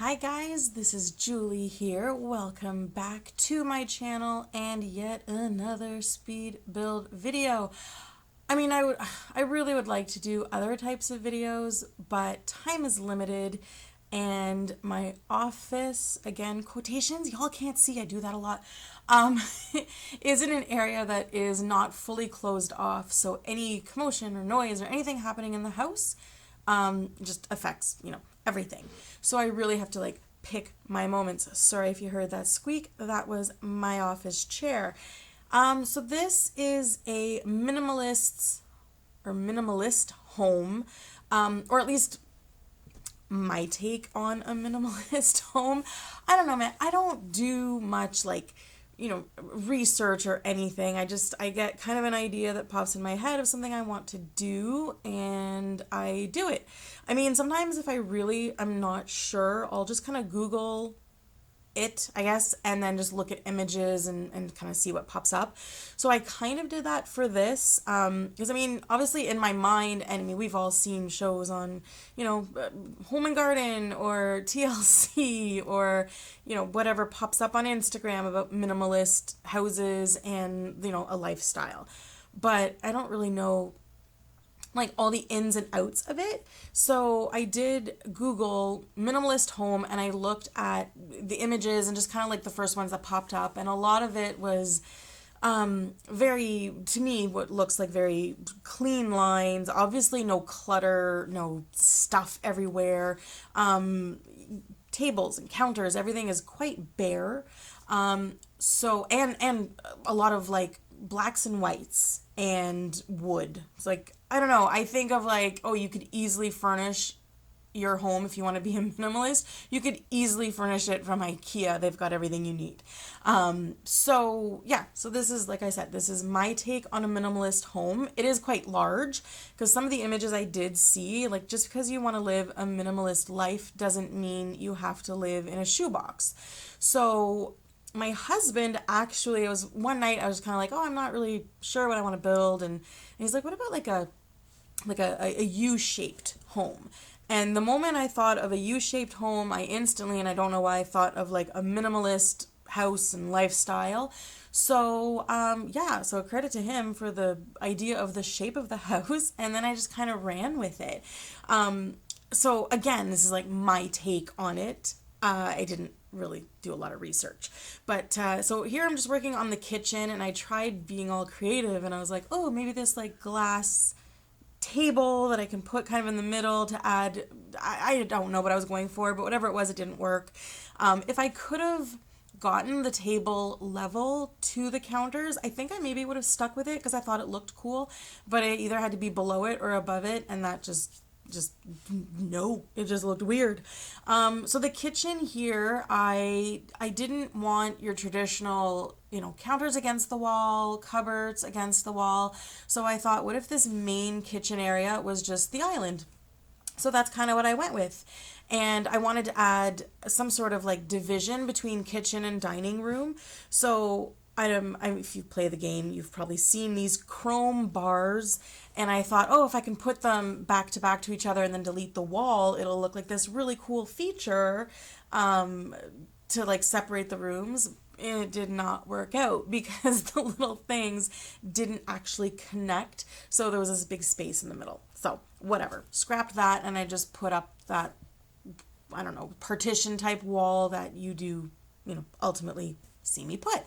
Hi guys, this is Julie here. Welcome back to my channel and yet another speed build video. I really would like to do other types of videos, but time is limited and my office, again, quotations, y'all can't see, I do that a lot, is in an area that is not fully closed off, so any commotion or noise or anything happening in the house just affects, everything. So I really have to pick my moments. Sorry if you heard that squeak. That was my office chair. So this is a minimalist home, or at least my take on a minimalist home. I don't know, man. I don't do much research or anything. I get kind of an idea that pops in my head of something I want to do and I do it. I mean, sometimes if I'm not sure, I'll just kind of Google it, I guess, and then just look at images and kind of see what pops up. So I kind of did that for this, because obviously in my mind, and we've all seen shows on, Home and Garden or TLC or, whatever pops up on Instagram about minimalist houses and, a lifestyle. But I don't really know all the ins and outs of it. So I did Google minimalist home and I looked at the images and just kind of the first ones that popped up, and a lot of it was very, to me, what looks like very clean lines, obviously no clutter, no stuff everywhere, tables and counters, everything is quite bare. So and a lot of blacks and whites and wood. It's I don't know, I think of you could easily furnish your home if you want to be a minimalist. You could easily furnish it from IKEA. They've got everything you need. So this is, like I said, this is my take on a minimalist home. It is quite large because some of the images I did see, just because you want to live a minimalist life doesn't mean you have to live in a shoebox. So my husband actually, it was one night I was kind of I'm not really sure what I want to build, and he's like, what about a U-shaped home? And the moment I thought of a U-shaped home, I instantly, and I don't know why, I thought of a minimalist house and lifestyle. So so credit to him for the idea of the shape of the house, and then I just kind of ran with it. So again, this is my take on it. I didn't really do a lot of research, but so here I'm just working on the kitchen, and I tried being all creative, and I was like, oh, maybe this glass table that I can put kind of in the middle to add, I don't know what I was going for, but whatever it was, it didn't work. If I could have gotten the table level to the counters, I think I maybe would have stuck with it because I thought it looked cool, but it either had to be below it or above it, and that just no, it just looked weird. So the kitchen here, I didn't want your traditional, counters against the wall, cupboards against the wall. So I thought, what if this main kitchen area was just the island? So that's kind of what I went with. And I wanted to add some sort of division between kitchen and dining room. So if you play the game, you've probably seen these chrome bars, and I thought, oh, if I can put them back to each other and then delete the wall, it'll look like this really cool feature to separate the rooms. And it did not work out because the little things didn't actually connect, so there was this big space in the middle. So whatever, scrapped that, and I just put up that, I don't know, partition type wall that you do, ultimately see me put.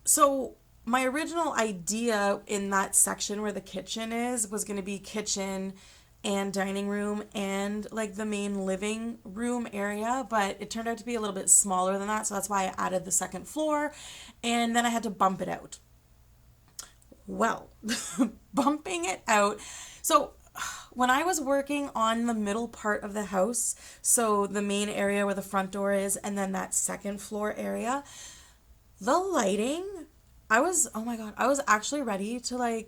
So my original idea in that section where the kitchen was going to be kitchen and dining room and the main living room area, but it turned out to be a little bit smaller than that, so that's why I added the second floor, and then I had to bump it out. Well, bumping it out, so when I was working on the middle part of the house, so the main area where the front door is and then that second floor area, the lighting, oh my God, I was actually ready to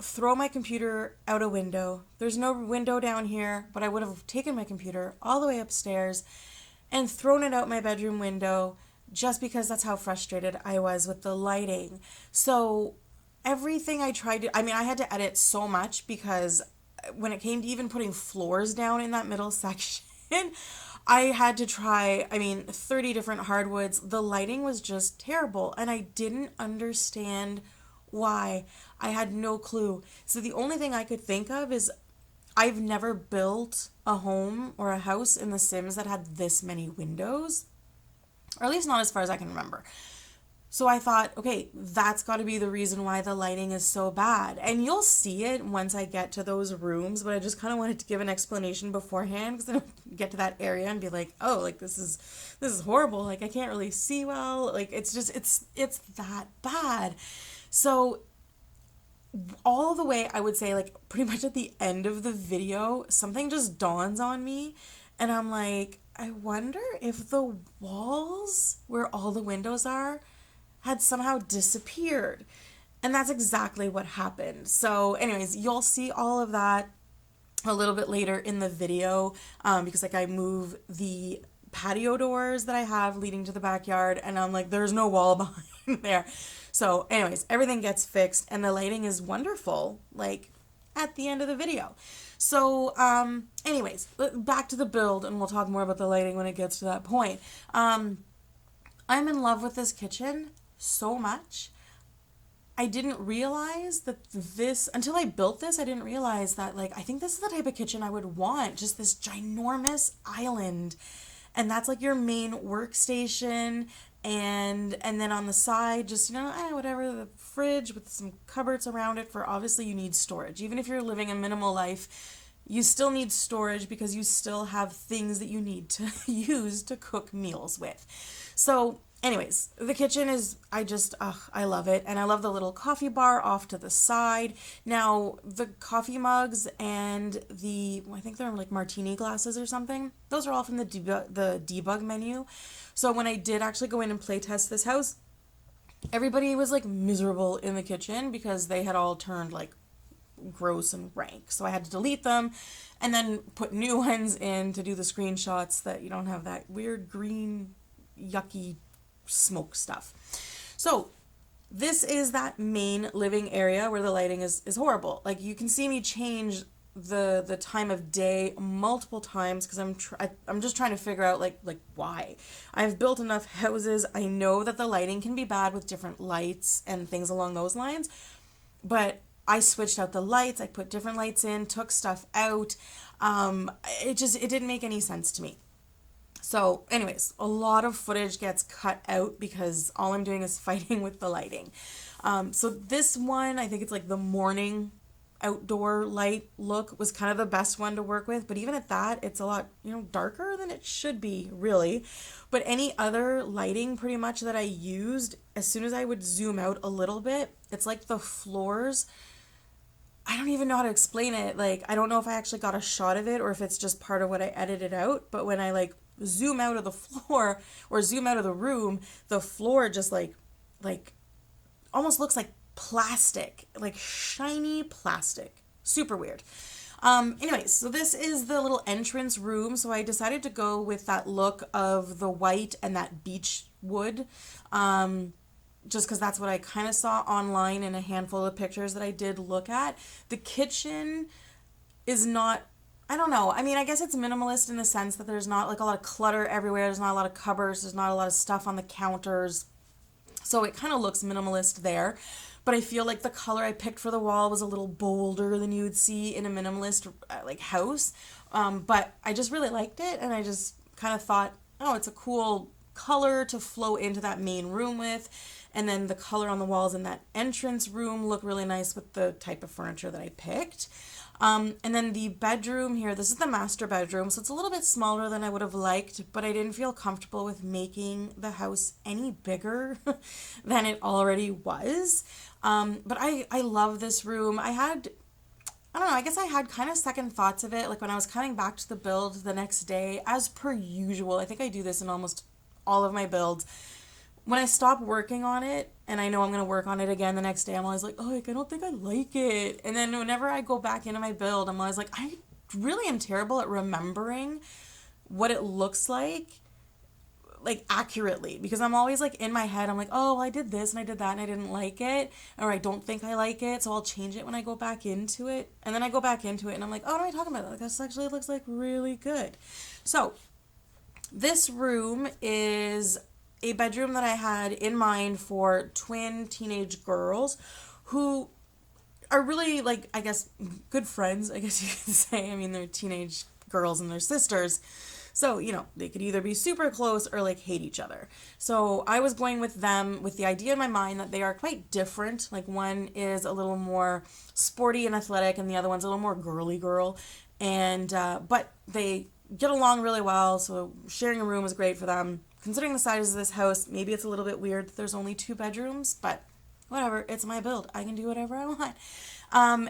throw my computer out a window. There's no window down here, but I would have taken my computer all the way upstairs and thrown it out my bedroom window just because that's how frustrated I was with the lighting. So everything I tried to, I had to edit so much because when it came to even putting floors down in that middle section, I had to try, 30 different hardwoods. The lighting was just terrible, and I didn't understand why. I had no clue. So the only thing I could think of is I've never built a home or a house in The Sims that had this many windows, or at least not as far as I can remember. So I thought, okay, that's got to be the reason why the lighting is so bad. And you'll see it once I get to those rooms, but I just kind of wanted to give an explanation beforehand because I don't get to that area and be like, oh, like this is horrible. Like I can't really see well. Like it's that bad. So all the way, I would say, like pretty much at the end of the video, something just dawns on me, and I'm like, I wonder if the walls where all the windows are had somehow disappeared. And that's exactly what happened. So anyways, you'll see all of that a little bit later in the video, because like I move the patio doors that I have leading to the backyard, and I'm like, there's no wall behind there. So anyways, everything gets fixed and the lighting is wonderful, like at the end of the video. So anyways, back to the build, and we'll talk more about the lighting when it gets to that point. I'm in love with this kitchen so much. I didn't realize that until I built this, I didn't realize that, like, I think this is the type of kitchen I would want, just this ginormous island. And that's like your main workstation, and then on the side, just, whatever, the fridge with some cupboards around it, for obviously you need storage. Even if you're living a minimal life, you still need storage because you still have things that you need to use to cook meals with. So anyways, the kitchen is, I love it. And I love the little coffee bar off to the side. Now, the coffee mugs and I think they're like martini glasses or something, those are all from the debug menu. So when I did actually go in and play test this house, everybody was like miserable in the kitchen because they had all turned like gross and rank. So I had to delete them and then put new ones in to do the screenshots that you don't have that weird green yucky smoke stuff. So this is that main living area where the lighting is horrible. Like you can see me change the time of day multiple times because I'm just trying to figure out like why. I've built enough houses. I know that the lighting can be bad with different lights and things along those lines, but I switched out the lights. I put different lights in, took stuff out. It didn't make any sense to me. So anyways, a lot of footage gets cut out because all I'm doing is fighting with the lighting. So this one, I think it's like the morning outdoor light look was kind of the best one to work with. But even at that, it's a lot, darker than it should be, really. But any other lighting pretty much that I used, as soon as I would zoom out a little bit, it's like the floors, I don't even know how to explain it. Like, I don't know if I actually got a shot of it or if it's just part of what I edited out. But when I like zoom out of the floor or zoom out of the room, the floor just like almost looks like plastic, like shiny plastic. Super weird. Anyways, so this is the little entrance room. So I decided to go with that look of the white and that beech wood. Just because that's what I kind of saw online in a handful of pictures that I did look at. The kitchen is not, I don't know. I mean, I guess it's minimalist in the sense that there's not like a lot of clutter everywhere. There's not a lot of cupboards. There's not a lot of stuff on the counters. So it kind of looks minimalist there. But I feel like the color I picked for the wall was a little bolder than you would see in a minimalist like house. But I just really liked it. And I just kind of thought, oh, it's a cool color to flow into that main room with. And then the color on the walls in that entrance room look really nice with the type of furniture that I picked. And then the bedroom here, this is the master bedroom, so it's a little bit smaller than I would have liked, but I didn't feel comfortable with making the house any bigger than it already was. But I love this room. I don't know, I guess I had kind of second thoughts of it, like when I was coming back to the build the next day, as per usual. I think I do this in almost all of my builds. When I stop working on it, and I know I'm going to work on it again the next day, I'm always like, oh, I don't think I like it. And then whenever I go back into my build, I'm always like, I really am terrible at remembering what it looks like accurately. Because I'm always like in my head, I'm like, oh, well, I did this and I did that and I didn't like it. Or I don't think I like it, so I'll change it when I go back into it. And then I go back into it and I'm like, oh, what am I talking about? Like, this actually looks like really good. So This room is a bedroom that I had in mind for twin teenage girls who are really, like, I guess, good friends, I guess you could say. I mean, they're teenage girls and they're sisters. So, they could either be super close or like hate each other. So I was going with them with the idea in my mind that they are quite different. Like one is a little more sporty and athletic and the other one's a little more girly girl. And, but they get along really well. So sharing a room was great for them. Considering the size of this house, maybe it's a little bit weird that there's only 2 bedrooms, but whatever, it's my build. I can do whatever I want.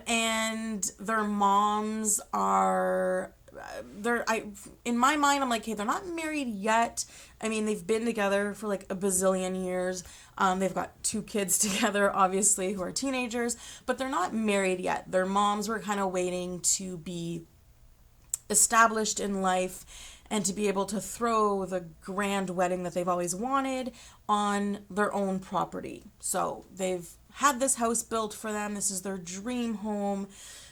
And their moms are, in my mind, I'm like, hey, they're not married yet. I mean, they've been together for like a bazillion years. They've got 2 kids together, obviously, who are teenagers, but they're not married yet. Their moms were kind of waiting to be established in life and to be able to throw the grand wedding that they've always wanted on their own property. So they've had this house built for them. This is their dream home.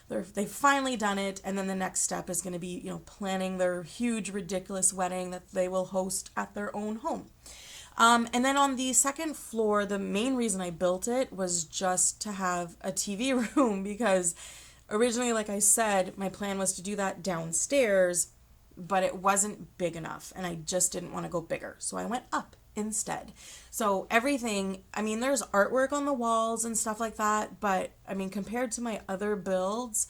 They've finally done it. And then the next step is going to be, planning their huge, ridiculous wedding that they will host at their own home. And then on the second floor, the main reason I built it was just to have a TV room because originally, like I said, my plan was to do that downstairs, but it wasn't big enough and I just didn't want to go bigger. So I went up instead. So everything, I mean, there's artwork on the walls and stuff like that, but I mean, compared to my other builds,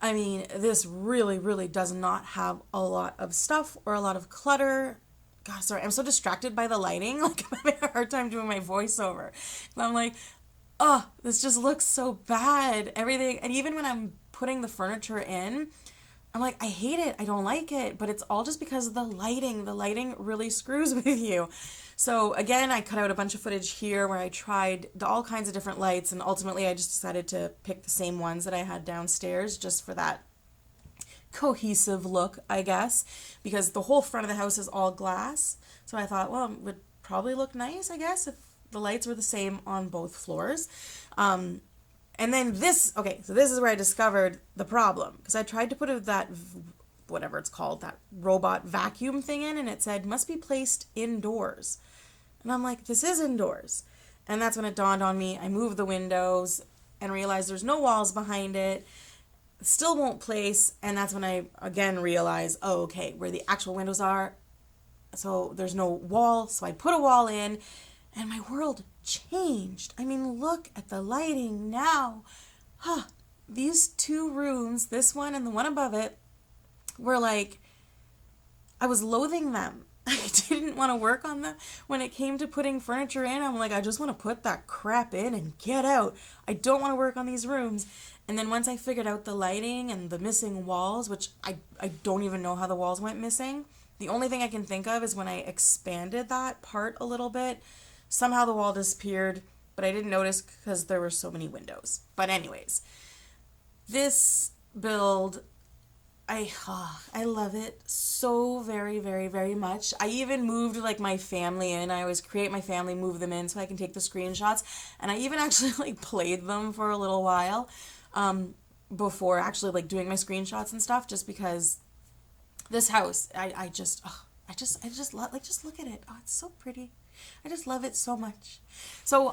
I mean, this really, really does not have a lot of stuff or a lot of clutter. God, sorry, I'm so distracted by the lighting. Like, I'm having a hard time doing my voiceover. And I'm like, oh, this just looks so bad. Everything, and even when I'm putting the furniture in, I'm like, I hate it. I don't like it. But it's all just because of the lighting. The lighting really screws with you. So again, I cut out a bunch of footage here where I tried all kinds of different lights. And ultimately, I just decided to pick the same ones that I had downstairs just for that cohesive look, I guess. Because the whole front of the house is all glass. So I thought, well, it would probably look nice, I guess, if the lights were the same on both floors. And then this is where I discovered the problem. Because I tried to put that, whatever it's called, that robot vacuum thing in, and it said, must be placed indoors. And I'm like, this is indoors. And that's when it dawned on me. I moved the windows and realized there's no walls behind it. Still won't place. And that's when I, again, realized, oh, okay, where the actual windows are. So there's no wall. So I put a wall in. And my world changed. I mean, look at the lighting now. These 2 rooms, this one and the one above it, were like, I was loathing them. I didn't want to work on them. When it came to putting furniture in, I'm like, I just want to put that crap in and get out. I don't want to work on these rooms. And then once I figured out the lighting and the missing walls, which I don't even know how the walls went missing. The only thing I can think of is when I expanded that part a little bit, somehow the wall disappeared, but I didn't notice because there were so many windows. But anyways, this build, I love it so very, very, very much. I even moved like my family in. I always create my family, move them in so I can take the screenshots. And I even actually like played them for a little while before actually like doing my screenshots and stuff, just because this house, I just love, like, just look at it. Oh, it's so pretty. I just love it so much. So,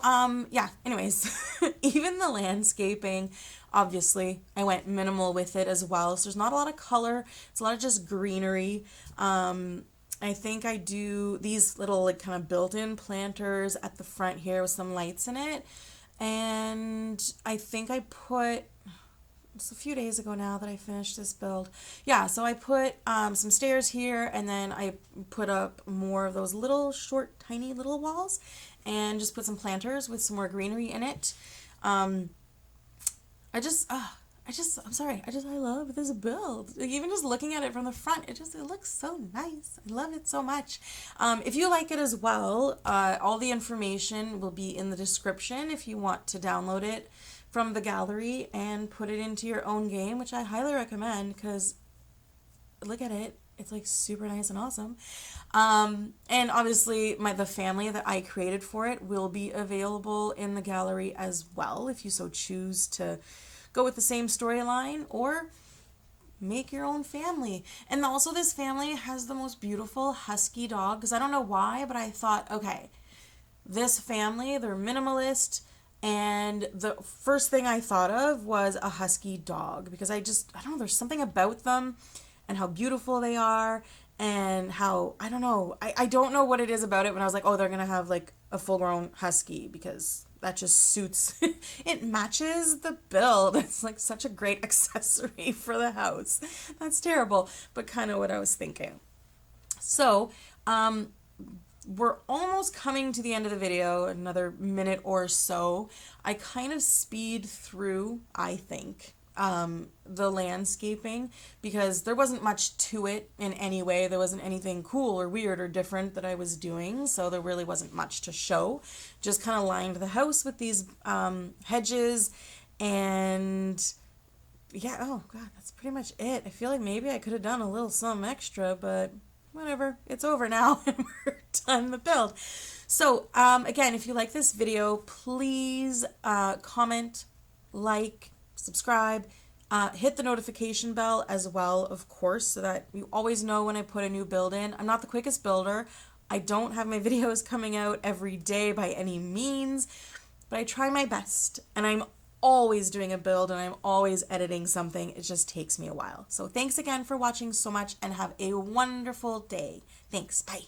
yeah, anyways, even the landscaping, obviously, I went minimal with it as well. So there's not a lot of color. It's a lot of just greenery. I think I do these little, like, kind of built-in planters at the front here with some lights in it. And I think I put, it's a few days ago now that I finished this build. Yeah, so I put some stairs here, and then I put up more of those little short, tiny little walls, and just put some planters with some more greenery in it. I'm sorry, I love this build. Like, even just looking at it from the front, it looks so nice. I love it so much. If you like it as well, all the information will be in the description if you want to download it from the gallery and put it into your own game, which I highly recommend because look at it. It's like super nice and awesome. And obviously the family that I created for it will be available in the gallery as well if you so choose to go with the same storyline, or make your own family. And also this family has the most beautiful husky dog, because I don't know why, but I thought, okay, this family, they're minimalist, and the first thing I thought of was a husky dog, because I don't know, there's something about them and how beautiful they are, and how, I don't know, I don't know what it is about it when I was like, oh, they're gonna have like a full-grown husky, because that just suits, it matches the build. It's like such a great accessory for the house. That's terrible, but kind of what I was thinking. So, we're almost coming to the end of the video, another minute or so. I kind of speed through, I think, the landscaping, because there wasn't much to it in any way. There wasn't anything cool or weird or different that I was doing, so there really wasn't much to show. Just kind of lined the house with these hedges, and yeah, oh god, that's pretty much it. I feel like maybe I could have done a little something extra, but whatever, it's over now and we're done the build. So again, if you like this video, please comment, like, subscribe, hit the notification bell as well, of course, so that you always know when I put a new build in. I'm not the quickest builder. I don't have my videos coming out every day by any means, but I try my best, and I'm always doing a build, and I'm always editing something. It just takes me a while. So thanks again for watching so much, and have a wonderful day. Thanks. Bye.